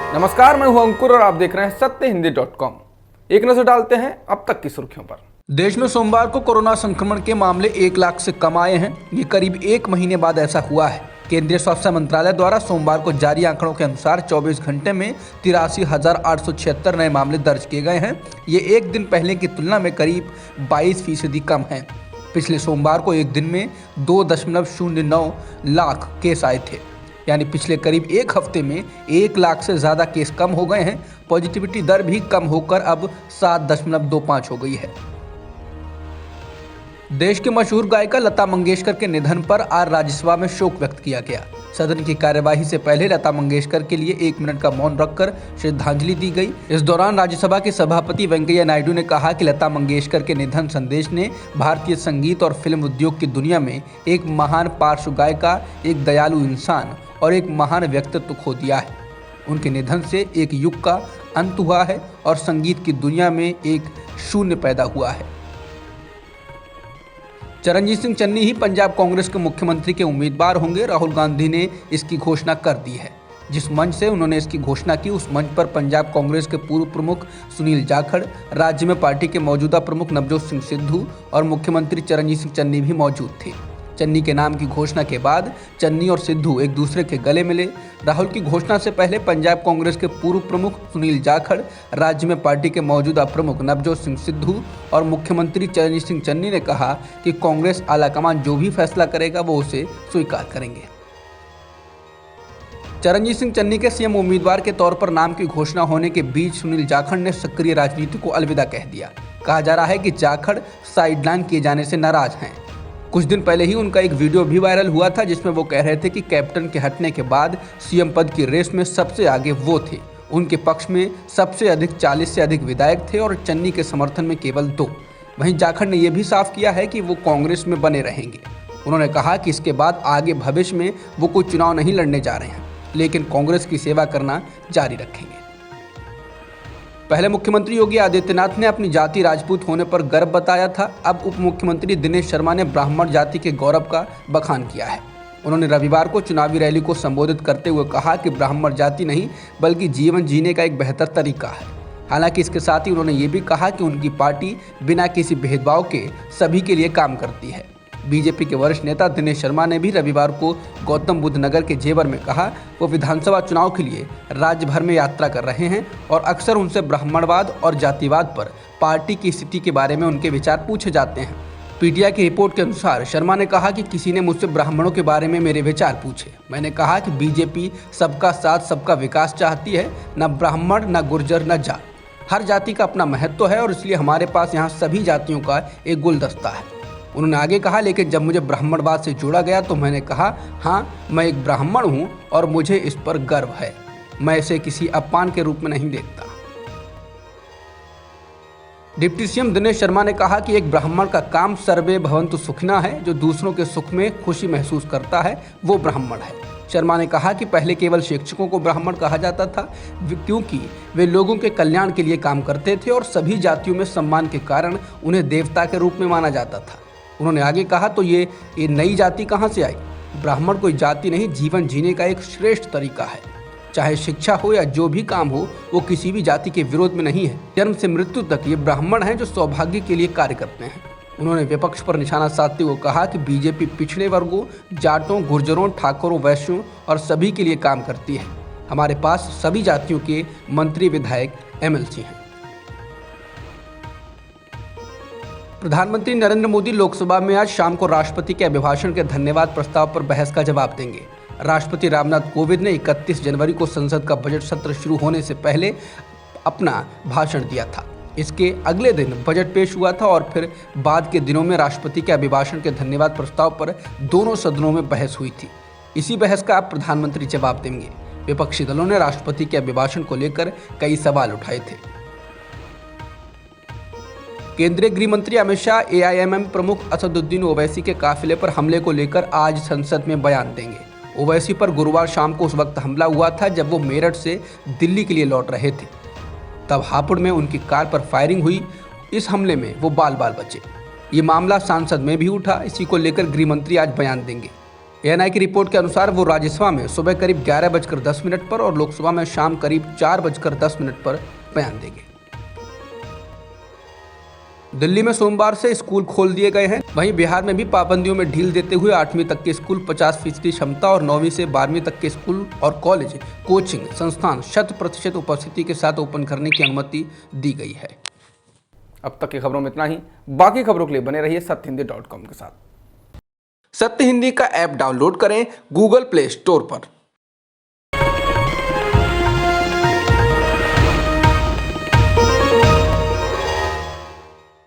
नमस्कार, मैं हूं अंकुर और आप देख रहे हैं सत्यहिंदी.com। एक नजर डालते हैं अब तक की सुर्खियों पर। देश में सोमवार को कोरोना संक्रमण के मामले 1 लाख से कम आए हैं। ये करीब 1 महीने बाद ऐसा हुआ है। केंद्रीय स्वास्थ्य मंत्रालय द्वारा सोमवार को जारी आंकड़ों के अनुसार 24 घंटे में 83,876 नए मामले दर्ज किए गए हैं। ये एक दिन पहले की तुलना में करीब 22% कम है। पिछले सोमवार को एक दिन में 2.09 लाख केस आए थे, यानी पिछले करीब एक हफ्ते में 1 लाख से ज़्यादा केस कम हो गए हैं। पॉजिटिविटी दर भी कम होकर अब 7.25 हो गई है। देश की मशहूर गायिका लता मंगेशकर के निधन पर आज राज्यसभा में शोक व्यक्त किया गया। सदन की कार्यवाही से पहले लता मंगेशकर के लिए 1 मिनट का मौन रखकर श्रद्धांजलि दी गई। इस दौरान राज्यसभा के सभापति वेंकैया नायडू ने कहा कि लता मंगेशकर के निधन संदेश ने भारतीय संगीत और फिल्म उद्योग की दुनिया में एक महान पार्श्व गायिका, एक दयालु इंसान और एक महान व्यक्तित्व खो दिया है। उनके निधन से एक युग का अंत हुआ है और संगीत की दुनिया में एक शून्य पैदा हुआ है। चरणजीत सिंह चन्नी ही पंजाब कांग्रेस के मुख्यमंत्री के उम्मीदवार होंगे। राहुल गांधी ने इसकी घोषणा कर दी है। जिस मंच से उन्होंने इसकी घोषणा की, उस मंच पर पंजाब कांग्रेस के पूर्व प्रमुख सुनील जाखड़, राज्य में पार्टी के मौजूदा प्रमुख नवजोत सिंह सिद्धू और मुख्यमंत्री चरणजीत सिंह चन्नी भी मौजूद थे। चन्नी के नाम की घोषणा के बाद चन्नी और सिद्धू एक दूसरे के गले मिले। राहुल की घोषणा से पहले पंजाब कांग्रेस के पूर्व प्रमुख सुनील जाखड़, राज्य में पार्टी के मौजूदा प्रमुख नवजोत सिंह सिद्धू और मुख्यमंत्री चरणजीत सिंह चन्नी ने कहा कि कांग्रेस आलाकमान जो भी फैसला करेगा वो उसे स्वीकार करेंगे। चरणजीत सिंह चन्नी के सीएम उम्मीदवार के तौर पर नाम की घोषणा होने के बीच सुनील जाखड़ ने सक्रिय राजनीति को अलविदा कह दिया। कहा जा रहा है कि जाखड़ साइडलाइन किए जाने से नाराज हैं। कुछ दिन पहले ही उनका एक वीडियो भी वायरल हुआ था, जिसमें वो कह रहे थे कि कैप्टन के हटने के बाद सीएम पद की रेस में सबसे आगे वो थे। उनके पक्ष में सबसे अधिक 40 से अधिक विधायक थे और चन्नी के समर्थन में केवल 2। वहीं जाखड़ ने यह भी साफ किया है कि वो कांग्रेस में बने रहेंगे। उन्होंने कहा कि इसके बाद आगे भविष्य में वो कोई चुनाव नहीं लड़ने जा रहे हैं, लेकिन कांग्रेस की सेवा करना जारी रखेंगे। पहले मुख्यमंत्री योगी आदित्यनाथ ने अपनी जाति राजपूत होने पर गर्व बताया था। अब उप मुख्यमंत्री दिनेश शर्मा ने ब्राह्मण जाति के गौरव का बखान किया है। उन्होंने रविवार को चुनावी रैली को संबोधित करते हुए कहा कि ब्राह्मण जाति नहीं बल्कि जीवन जीने का एक बेहतर तरीका है। हालांकि इसके साथ ही उन्होंने ये भी कहा कि उनकी पार्टी बिना किसी भेदभाव के सभी के लिए काम करती है। बीजेपी के वरिष्ठ नेता दिनेश शर्मा ने भी रविवार को गौतम बुद्ध नगर के जेवर में कहा वो विधानसभा चुनाव के लिए राज्य भर में यात्रा कर रहे हैं और अक्सर उनसे ब्राह्मणवाद और जातिवाद पर पार्टी की स्थिति के बारे में उनके विचार पूछे जाते हैं। पीटीआई की रिपोर्ट के अनुसार शर्मा ने कहा कि किसी ने मुझसे ब्राह्मणों के बारे में मेरे विचार पूछे। मैंने कहा कि बीजेपी सबका साथ सबका विकास चाहती है, न ब्राह्मण न गुर्जर न जाट। हर जाति का अपना महत्व है और इसलिए हमारे पास यहाँ सभी जातियों का एक गुलदस्ता है। उन्होंने आगे कहा, लेकिन जब मुझे ब्राह्मणवाद से जोड़ा गया तो मैंने कहा हाँ, मैं एक ब्राह्मण हूँ और मुझे इस पर गर्व है। मैं इसे किसी अपमान के रूप में नहीं देखता। डिप्टी सीएम दिनेश शर्मा ने कहा कि एक ब्राह्मण का काम सर्वे भवन्तु सुखिनः है। जो दूसरों के सुख में खुशी महसूस करता है वो ब्राह्मण है। शर्मा ने कहा कि पहले केवल शिक्षकों को ब्राह्मण कहा जाता था, क्योंकि वे लोगों के कल्याण के लिए काम करते थे और सभी जातियों में सम्मान के कारण उन्हें देवता के रूप में माना जाता था। उन्होंने आगे कहा तो ये नई जाति कहाँ से आई? ब्राह्मण कोई जाति नहीं, जीवन जीने का एक श्रेष्ठ तरीका है। चाहे शिक्षा हो या जो भी काम हो, वो किसी भी जाति के विरोध में नहीं है। जन्म से मृत्यु तक ये ब्राह्मण हैं जो सौभाग्य के लिए कार्य करते हैं। उन्होंने विपक्ष पर निशाना साधते हुए कहा कि बीजेपी पिछड़े वर्गों, जाटों, गुर्जरों, ठाकुरों, वैश्यों और सभी के लिए काम करती है। हमारे पास सभी जातियों के मंत्री, विधायक, एमएलसी हैं। प्रधानमंत्री नरेंद्र मोदी लोकसभा में आज शाम को राष्ट्रपति के अभिभाषण के धन्यवाद प्रस्ताव पर बहस का जवाब देंगे। राष्ट्रपति रामनाथ कोविंद ने 31 जनवरी को संसद का बजट सत्र शुरू होने से पहले अपना भाषण दिया था। इसके अगले दिन बजट पेश हुआ था और फिर बाद के दिनों में राष्ट्रपति के अभिभाषण के धन्यवाद प्रस्ताव पर दोनों सदनों में बहस हुई थी। इसी बहस का अब प्रधानमंत्री जवाब देंगे। विपक्षी दलों ने राष्ट्रपति के अभिभाषण को लेकर कई सवाल उठाए थे। केंद्रीय गृह मंत्री अमित शाह एआईएमएम प्रमुख असदुद्दीन ओवैसी के काफिले पर हमले को लेकर आज संसद में बयान देंगे। ओवैसी पर गुरुवार शाम को उस वक्त हमला हुआ था जब वो मेरठ से दिल्ली के लिए लौट रहे थे। तब हापुड़ में उनकी कार पर फायरिंग हुई। इस हमले में वो बाल बाल बचे। ये मामला सांसद में भी उठा। इसी को लेकर गृह मंत्री आज बयान देंगे। एएनआई की रिपोर्ट के अनुसार वो राज्यसभा में सुबह करीब 11:10 पर और लोकसभा में शाम करीब 4:10 पर बयान देंगे। दिल्ली में सोमवार से स्कूल खोल दिए गए हैं। वहीं बिहार में भी पाबंदियों में ढील देते हुए 8वीं तक के स्कूल 50% क्षमता और 9वीं से 12वीं तक के स्कूल और कॉलेज कोचिंग संस्थान 100% उपस्थिति के साथ ओपन करने की अनुमति दी गई है। अब तक की खबरों में इतना ही। बाकी खबरों के लिए बने रहिए सत्यहिंदी.com के साथ। सत्य हिंदी का ऐप डाउनलोड करें गूगल प्ले स्टोर पर।